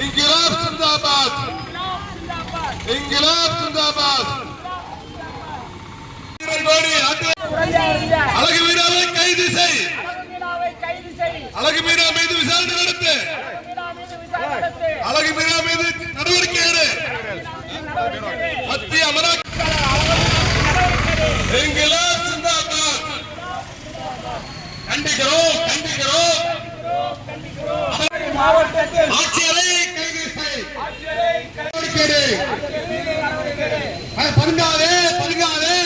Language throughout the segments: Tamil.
इंकिलाब जिंदाबाद, इंकिलाब जिंदाबाद। அழகு மீனாவை கைது செய், அழகு மீனா மீது விசாரணை நடத்து, அழகு மீனா மீது நடவடிக்கை எடு. மத்திய அமலாக்க இன்கிலாப் ஜிந்தாபாத். கண்டிக்கிறோம், கண்டிக்கிறோம். ஆட்சியரை கைது செய், பதுங்காதே, பதுங்காதே.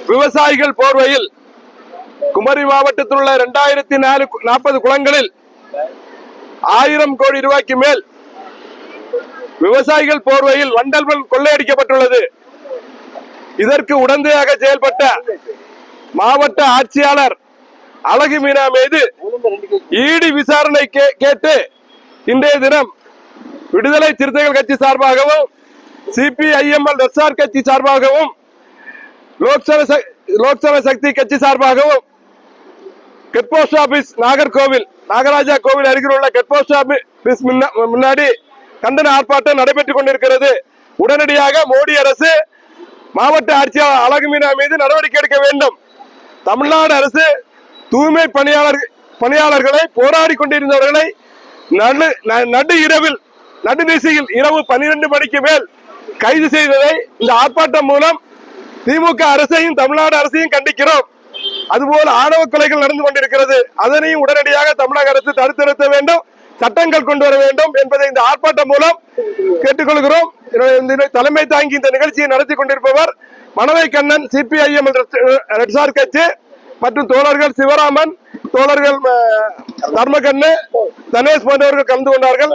விவசாயிகள் போர்வையில் குமரி மாவட்டத்தில் உள்ள 2040 குளங்களில் 1000 கோடி ரூபாய்க்கு மேல் விவசாயிகள் போர்வையில் வண்டல் மண் கொள்ளையடிக்கப்பட்டுள்ளது. இதற்கு உடந்தையாக செயல்பட்ட மாவட்ட ஆட்சியாளர் அழகு மீனா மீது ஈடி விசாரணை கேட்டு இன்றைய தினம் விடுதலை சிறுத்தைகள் கட்சி சார்பாகவும் சிபிஐஎம்எல் எஸ்ஆர் கட்சி சார்பாகவும் லோக்சபா சக்தி கட்சி சார்பாகவும் get post office Nagercoil Nagaraja கோவில் அருகில் உள்ள கெட் போஸ்ட் ஆபீஸ் முன்னாடி கண்டன ஆர்ப்பாட்டம் நடைபெற்றுக் கொண்டிருக்கிறது. உடனடியாக மோடி அரசு மாவட்ட ஆட்சியாளர் அழகு மீனா மீது நடவடிக்கை எடுக்க வேண்டும். தமிழ்நாடு அரசு தூய்மை பணியாளர்களை போராடி கொண்டிருந்தவர்களை நடு இரவில் நடுநிசையில் இரவு 12 மணிக்கு மேல் கைது செய்ததை இந்த ஆர்ப்பாட்டம் மூலம் திமுக அரசையும் தமிழ்நாடு அரசையும் கண்டிக்கிறோம். அதுபோல் ஆணவ கொலைகள் நடந்து கொண்டிருக்கிறது. அதனையும் உடனடியாக தமிழக அரசு தடுத்து நிறுத்த வேண்டும், சட்டங்கள் கொண்டு வர வேண்டும் என்பதை இந்த ஆர்ப்பாட்டம் மூலம் கேட்டுக்கொள்கிறோம். தலைமை தாங்கி இந்த நிகழ்ச்சியை நடத்தி கொண்டிருப்பவர் மணவை கண்ணன், சிபிஐஎம் ரெட்சார் கட்சி மற்றும் தோழர்கள் சிவராமன், தோழர்கள் தர்மகண்ணு, தனேஷ் போன்றவர்கள் கலந்து கொண்டார்கள்.